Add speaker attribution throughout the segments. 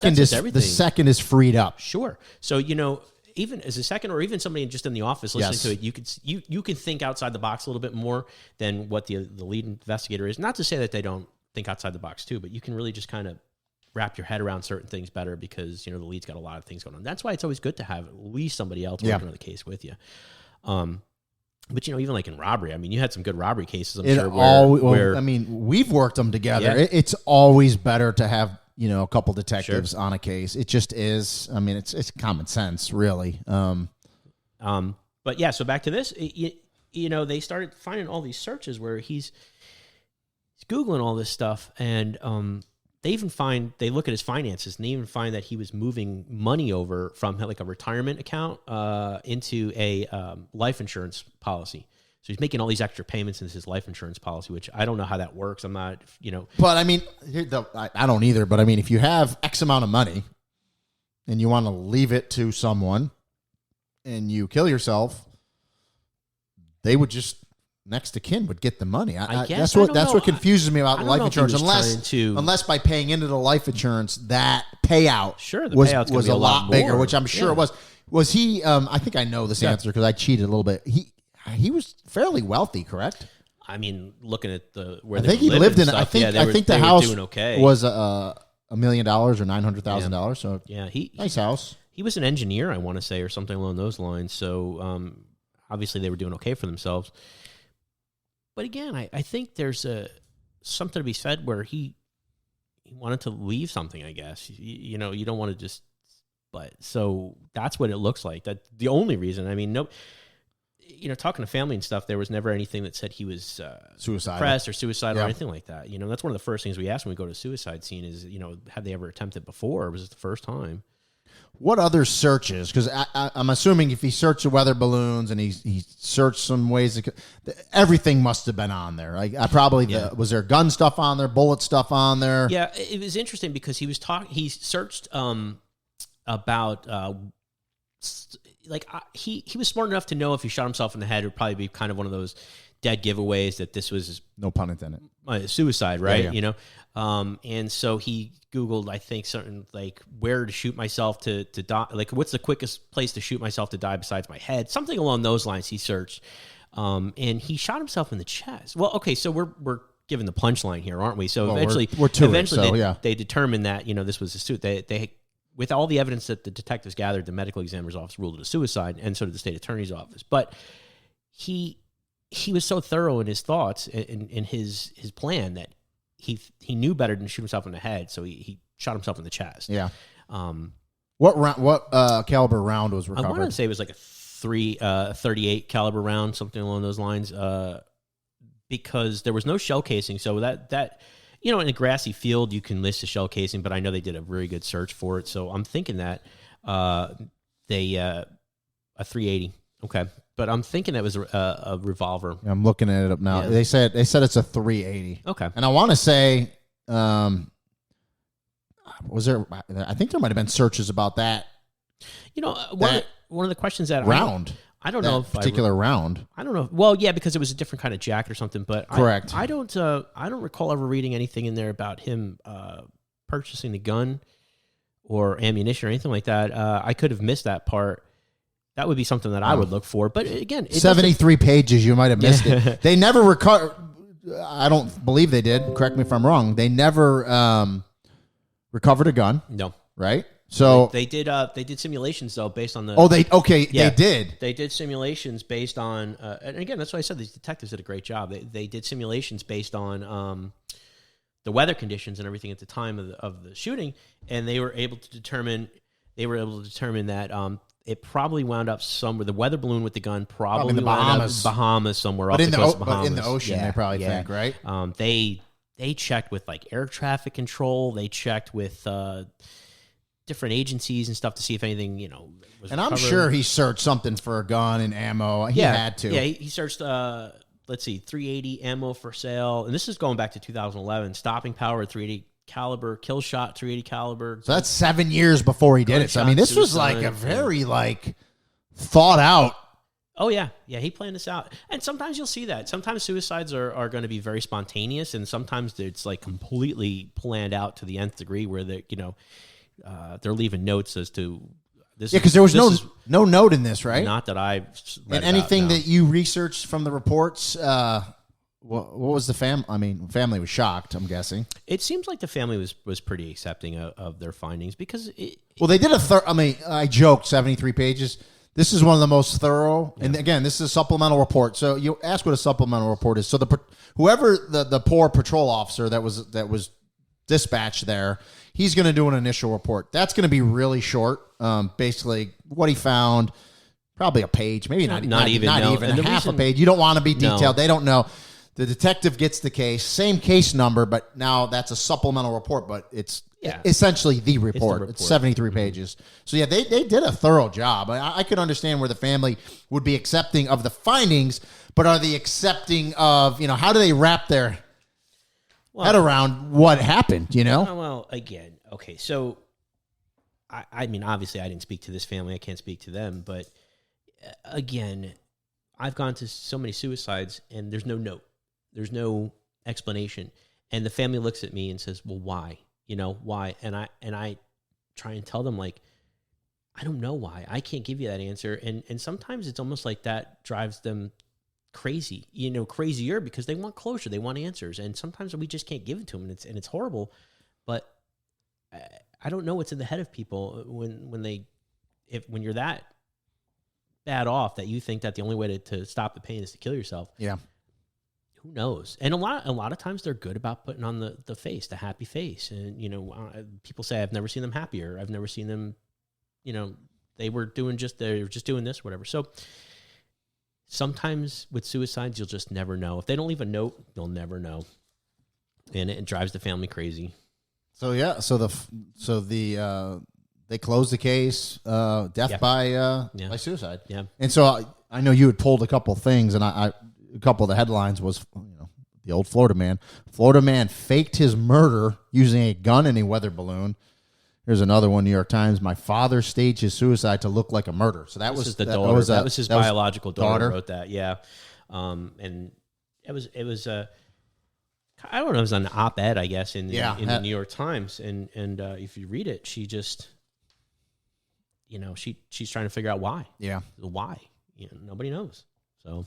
Speaker 1: The second is freed up.
Speaker 2: Sure. So, even as a second, or even somebody just in the office listening to it, you can think outside the box a little bit more than what the lead investigator is. Not to say that they don't think outside the box too, but you can really just kind of wrap your head around certain things better because, the lead's got a lot of things going on. That's why it's always good to have at least somebody else working on the case with you. But, even like in robbery, I mean, you had some good robbery cases, I'm sure.
Speaker 1: We've worked them together. Yeah. It's always better to have, a couple detectives on a case. It just is. I mean, it's common sense, really.
Speaker 2: But yeah, so back to this, they started finding all these searches where he's Googling all this stuff, and they look at his finances, and they even find that he was moving money over from like a retirement account into a life insurance policy. So he's making all these extra payments into his life insurance policy, which I don't know how that works. I'm not,
Speaker 1: But I mean, I don't either. But I mean, if you have X amount of money and you want to leave it to someone and you kill yourself, they would just next to kin would get the money. I guess that's what confuses me about life insurance. Unless by paying into the life insurance, that payout was a lot bigger, which I'm sure it was. Was he? I think I know this answer because I cheated a little bit. He was fairly wealthy, correct?
Speaker 2: I mean, looking at
Speaker 1: I think he lived in it. I think the house was $1 million or $900,000. So nice house.
Speaker 2: He was an engineer, I want to say, or something along those lines. So obviously they were doing okay for themselves. But again, I think there's something to be said where he wanted to leave something, I guess. You don't want to just... But so that's what it looks like. That's the only reason. I mean, talking to family and stuff, there was never anything that said he was depressed or suicidal or anything like that. That's one of the first things we ask when we go to a suicide scene is, have they ever attempted before, or was it the first time?
Speaker 1: What other searches? Because I'm assuming if he searched the weather balloons and he searched some ways, everything must have been on there. Was there gun stuff on there, bullet stuff on there?
Speaker 2: Yeah, it was interesting because he searched about he was smart enough to know if he shot himself in the head, it would probably be kind of one of those dead giveaways that this was
Speaker 1: no pun intended
Speaker 2: suicide, right?
Speaker 1: Yeah.
Speaker 2: And so he Googled, I think, certain like where to shoot myself to die, like what's the quickest place to shoot myself to die besides my head, something along those lines. He searched, and he shot himself in the chest. Well, okay, so we're given the punchline here, aren't we? So eventually they determined that this was a suicide. They with all the evidence that the detectives gathered, the medical examiner's office ruled it a suicide, and so did the state attorney's office. But he was so thorough in his thoughts in his plan that he knew better than to shoot himself in the head, so he shot himself in the chest.
Speaker 1: Yeah. What caliber round was recovered?
Speaker 2: I want to say it was like a 38 caliber round, something along those lines, because there was no shell casing, so that in a grassy field, you can list a shell casing, but I know they did a very good search for it. So I'm thinking that a 380. Okay. But I'm thinking that was a revolver.
Speaker 1: I'm looking at it up now. Yeah. They said it's a 380.
Speaker 2: Okay.
Speaker 1: And I want to say, was there? I think there might have been searches about that.
Speaker 2: One of the questions that
Speaker 1: round.
Speaker 2: I don't know if
Speaker 1: particular round.
Speaker 2: I don't know. Well, yeah, because it was a different kind of jacket or something. But
Speaker 1: correct.
Speaker 2: I don't recall ever reading anything in there about him purchasing the gun or ammunition or anything like that. I could have missed that part. That would be something that I would look for. But again,
Speaker 1: 73 pages. You might have missed it. They never recovered. I don't believe they did. Correct me if I'm wrong. They never recovered a gun.
Speaker 2: No.
Speaker 1: Right. So
Speaker 2: they did simulations though based on the they did simulations based on and again that's why I said these detectives did a great job. They did simulations based on the weather conditions and everything at the time of the shooting, and they were able to determine that it probably wound up somewhere. The weather balloon with the gun probably
Speaker 1: in the Bahamas.
Speaker 2: Bahamas somewhere off the coast of Bahamas.
Speaker 1: But in the ocean, they probably think, right?
Speaker 2: They checked with like air traffic control. They checked with different agencies and stuff to see if anything, was
Speaker 1: and
Speaker 2: recovered.
Speaker 1: I'm sure he searched something for a gun and ammo. He had to.
Speaker 2: Yeah, he searched, 380 ammo for sale. And this is going back to 2011. Stopping power, 380 caliber, kill shot, 380 caliber.
Speaker 1: So that's 7 years before he did it. So, I mean, this was like a very, thought out.
Speaker 2: Oh, yeah. Yeah, he planned this out. And sometimes you'll see that. Sometimes suicides are going to be very spontaneous, and sometimes it's, completely planned out to the nth degree where they're, they're leaving notes as to this.
Speaker 1: Yeah, because there was no note in this, right?
Speaker 2: Not that I've read
Speaker 1: and anything
Speaker 2: about, no.
Speaker 1: that you researched from the reports. What was the family was shocked, I'm guessing.
Speaker 2: It seems like the family was pretty accepting of their findings because
Speaker 1: well, they did I joked 73 pages. This is one of the most thorough. Yeah. And again, this is a supplemental report. So you ask what a supplemental report is. So whoever the poor patrol officer that was dispatched there, he's going to do an initial report. That's going to be really short. Basically what he found, probably a page, maybe not even half a page. You don't want to be detailed. No. They don't know. The detective gets the case, same case number, but now that's a supplemental report, but it's essentially the report. It's 73 pages. So, yeah, they did a thorough job. I could understand where the family would be accepting of the findings, but are they accepting of, how do they wrap their head around what happened,
Speaker 2: Well, again, okay, so, I mean, obviously I didn't speak to this family. I can't speak to them, but, again, I've gone to so many suicides, and there's no note. There's no explanation. And the family looks at me and says, well, why? Why? And I try and tell them, like, I don't know why. I can't give you that answer. And sometimes it's almost like that drives them crazy, crazier because they want closure. They want answers. And sometimes we just can't give it to them. And it's horrible. But I don't know what's in the head of people when you're that bad off that you think that the only way to stop the pain is to kill yourself.
Speaker 1: Yeah.
Speaker 2: Who knows? And a lot of times they're good about putting on the face, the happy face. And, people say, I've never seen them happier. I've never seen them, they were just doing this, whatever. So sometimes with suicides, you'll just never know. If they don't leave a note, you'll never know. And it drives the family crazy.
Speaker 1: So, yeah. They closed the case, death by suicide.
Speaker 2: Yeah.
Speaker 1: And so I know you had pulled a couple things, and a couple of the headlines was, the old Florida-Man. Florida-Man faked his murder using a gun and a weather balloon. Here's another one, New York Times. My father staged his suicide to look like a murder. So that was the daughter. That was
Speaker 2: his biological daughter wrote that. Yeah. And it was I don't know, it was an op-ed, I guess, in the New York Times. And if you read it, she just, she's trying to figure out why.
Speaker 1: Yeah.
Speaker 2: Why? Nobody knows. So,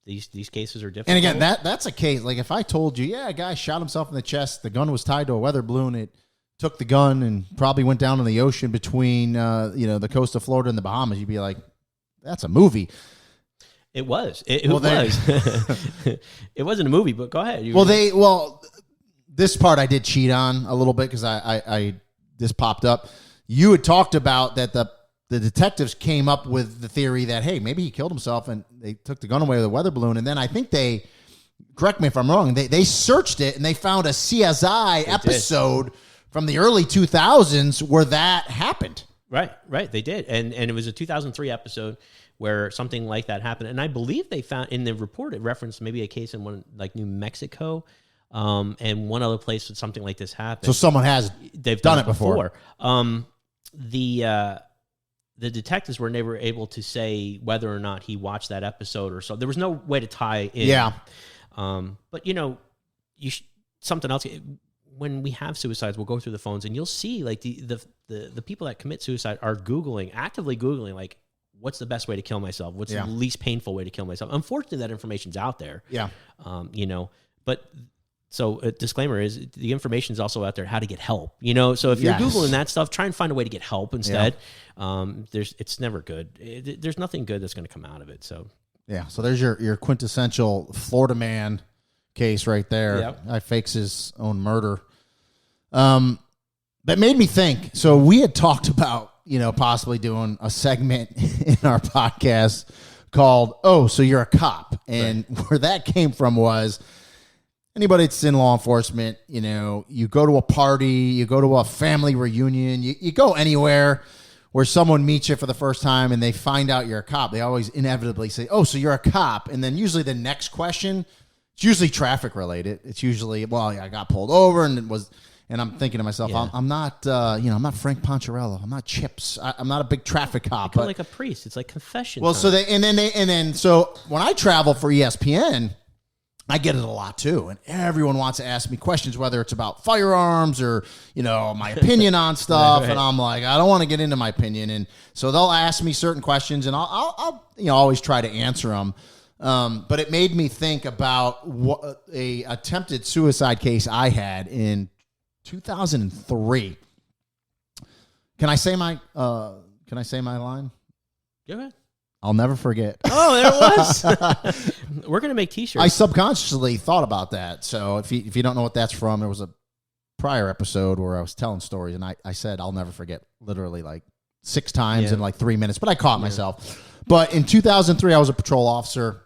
Speaker 2: these cases are different.
Speaker 1: And again, that's a case, like if I told you, a guy shot himself in the chest, the gun was tied to a weather balloon, it took the gun and probably went down in the ocean between, the coast of Florida and the Bahamas, you'd be like, that's a movie.
Speaker 2: It was. It was. It wasn't a movie, but go ahead.
Speaker 1: This part I did cheat on a little bit because I this popped up. You had talked about that the detectives came up with the theory that, hey, maybe he killed himself and they took the gun away with a weather balloon. And then I think correct me if I'm wrong, they searched it and they found a CSI episode from the early 2000s where that happened.
Speaker 2: Right. They did. And it was a 2003 episode where something like that happened. And I believe they found in the report, it referenced maybe a case in one like New Mexico and one other place where something like this happened.
Speaker 1: So someone they've done it before.
Speaker 2: The detectives were never able to say whether or not he watched that episode or so. There was no way to tie in.
Speaker 1: Yeah.
Speaker 2: But something else. When we have suicides, we'll go through the phones and you'll see like the people that commit suicide are actively Googling, like, what's the best way to kill myself? What's the least painful way to kill myself? Unfortunately, that information's out there.
Speaker 1: Yeah.
Speaker 2: But so a disclaimer is the information is also out there how to get help. So if you're Googling that stuff, try and find a way to get help instead. Yeah. It's never good. There's nothing good that's going to come out of it. So
Speaker 1: yeah. So there's your quintessential Florida-Man case right there.
Speaker 2: Yep.
Speaker 1: Guy fakes his own murder. That made me think. So we had talked about, possibly doing a segment in our podcast called, "Oh, so you're a cop." And where that came from was anybody that's in law enforcement, you go to a party, you go to a family reunion, you go anywhere where someone meets you for the first time and they find out you're a cop. They always inevitably say, "Oh, so you're a cop." And then usually the next question, it's usually traffic related. It's usually, I got pulled over and I'm thinking to myself, I'm not, I'm not Frank Poncherello. I'm not Chips. I'm not a big traffic cop.
Speaker 2: But like a priest. It's like confession.
Speaker 1: Well,
Speaker 2: time.
Speaker 1: So so when I travel for ESPN, I get it a lot too, and everyone wants to ask me questions, whether it's about firearms or my opinion on stuff.
Speaker 2: Right.
Speaker 1: And I'm like, I don't want to get into my opinion, and so they'll ask me certain questions, and I'll always try to answer them. But it made me think about what a attempted suicide case I had in 2003. Can I say my line?
Speaker 2: Go ahead.
Speaker 1: I'll never forget.
Speaker 2: Oh, there it was. We're going to make T-shirts.
Speaker 1: I subconsciously thought about that. So if you don't know what that's from, there was a prior episode where I was telling stories, and I said I'll never forget literally like 6 times in like 3 minutes, but I caught myself. But in 2003, I was a patrol officer.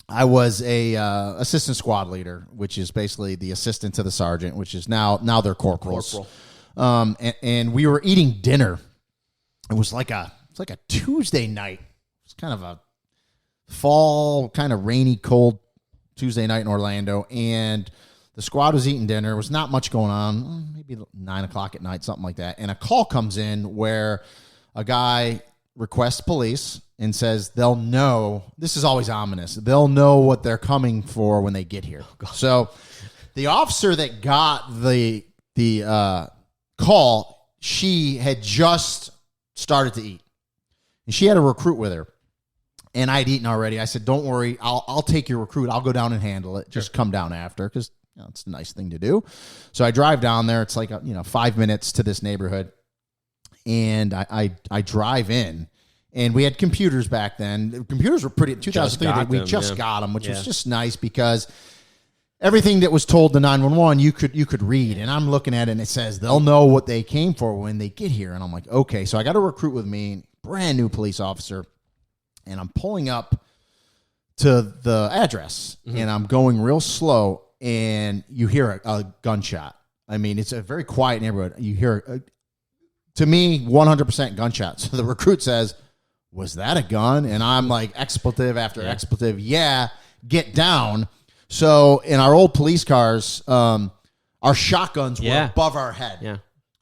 Speaker 1: I was a assistant squad leader, which is basically the assistant to the sergeant, which is now they're corporals. And we were eating dinner. It was like a Tuesday night. It's kind of a fall, kind of rainy, cold Tuesday night in Orlando, and the squad was eating dinner. There was not much going on, maybe 9 o'clock at night, something like that. And a call comes in where a guy requests police and says they'll know. This is always ominous. They'll know what they're coming for when they get here. So the officer that got the call, she had just started to eat, and she had a recruit with her. And I'd eaten already. I said, "Don't worry, I'll take your recruit. I'll go down and handle it. Just come down after, because it's a nice thing to do." So I drive down there. It's like 5 minutes to this neighborhood, and I drive in, and we had computers back then. The computers were pretty. 2003, we just got them, which was just nice because everything that was told to 911 you could read. And I'm looking at it, and it says they'll know what they came for when they get here. And I'm like, okay. So I got a recruit with me, brand new police officer. And I'm pulling up to the address, and I'm going real slow, and you hear a gunshot. I mean, it's a very quiet neighborhood. You hear, to me, 100% gunshot. So the recruit says, "Was that a gun?" And I'm like, expletive after expletive. Yeah, get down. So in our old police cars, our shotguns were above our head.
Speaker 2: Yeah.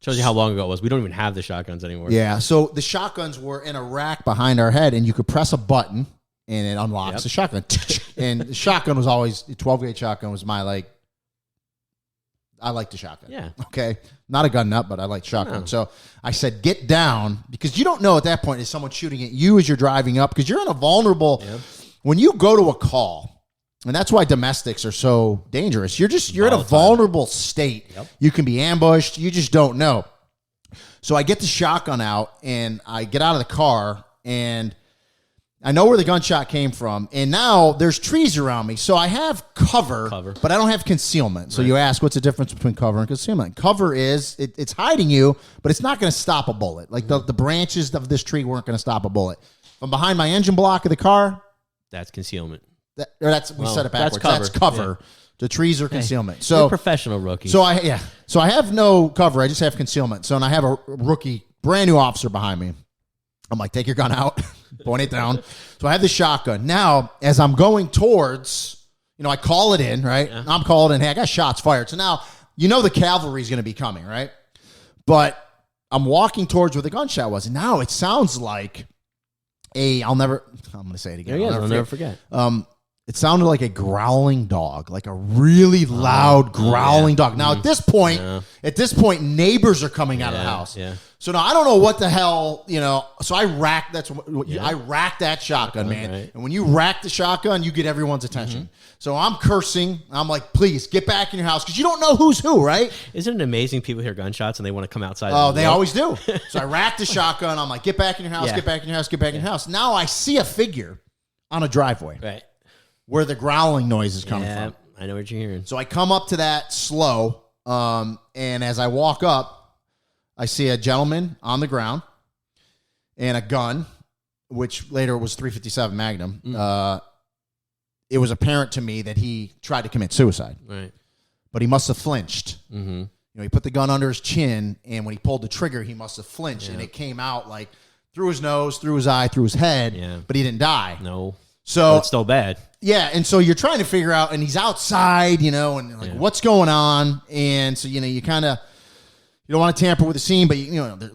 Speaker 2: Shows you how long ago it was. We don't even have the shotguns anymore.
Speaker 1: Yeah, so the shotguns were in a rack behind our head, and you could press a button, and it unlocks the shotgun. And the shotgun was always, the 12-gauge shotgun was I liked the shotgun.
Speaker 2: Yeah.
Speaker 1: Okay? Not a gun nut, but I liked shotgun. No. So I said, get down, because you don't know at that point, is someone shooting at you as you're driving up, because you're in a vulnerable, when you go to a call, and that's why domestics are so dangerous. You're in a vulnerable state. Yep. You can be ambushed. You just don't know. So I get the shotgun out, and I get out of the car, and I know where the gunshot came from. And now there's trees around me. So I have cover. But I don't have concealment. So you ask, what's the difference between cover and concealment? Cover is, it's hiding you, but it's not going to stop a bullet. Like the branches of this tree weren't going to stop a bullet. From behind my engine block of the car,
Speaker 2: that's concealment.
Speaker 1: We said it backwards. That's cover. Yeah. The trees are concealment. So
Speaker 2: you're professional rookie.
Speaker 1: So I have no cover. I just have concealment. So, and I have a rookie, brand new officer behind me. I'm like, take your gun out, point it down. So I have the shotgun. Now, as I'm going towards, I call it in, right? Yeah. I'm calling in. Hey, I got shots fired. So now, the cavalry is going to be coming, right? But I'm walking towards where the gunshot was, and now it sounds like I'm going to say it again.
Speaker 2: I'll never forget.
Speaker 1: It sounded like a growling dog, like a really loud growling dog. Now, at this point, neighbors are coming out of the house. Yeah. So now I don't know what the hell, So I racked. I racked that shotgun, man. Right. And when you rack the shotgun, you get everyone's attention. So I'm cursing. I'm like, please get back in your house, because you don't know who's who, right?
Speaker 2: Isn't it amazing? People hear gunshots and they want to come outside.
Speaker 1: Oh, they always do. So I racked the shotgun. I'm like, get back in your house. Get back in your house. Get back in your house. Now I see a figure on a driveway.
Speaker 2: Right.
Speaker 1: Where the growling noise is coming from.
Speaker 2: I know what you're hearing.
Speaker 1: So I come up to that slow, and as I walk up, I see a gentleman on the ground and a gun, which later was .357 Magnum. It was apparent to me that he tried to commit suicide.
Speaker 2: Right.
Speaker 1: But he must have flinched. Mm-hmm. He put the gun under his chin, and when he pulled the trigger, he must have flinched, and it came out like through his nose, through his eye, through his head, but he didn't die.
Speaker 2: No.
Speaker 1: So
Speaker 2: it's still bad.
Speaker 1: Yeah, and so you're trying to figure out, and he's outside, and what's going on, and so you kind of don't want to tamper with the scene, but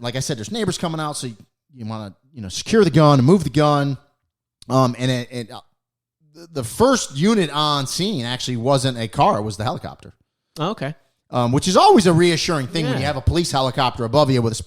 Speaker 1: like I said, there's neighbors coming out, so you want to secure the gun and move the gun, and the first unit on scene actually wasn't a car; it was the helicopter.
Speaker 2: Oh, okay.
Speaker 1: Which is always a reassuring thing when
Speaker 2: Yeah.
Speaker 1: you have a police helicopter above you with a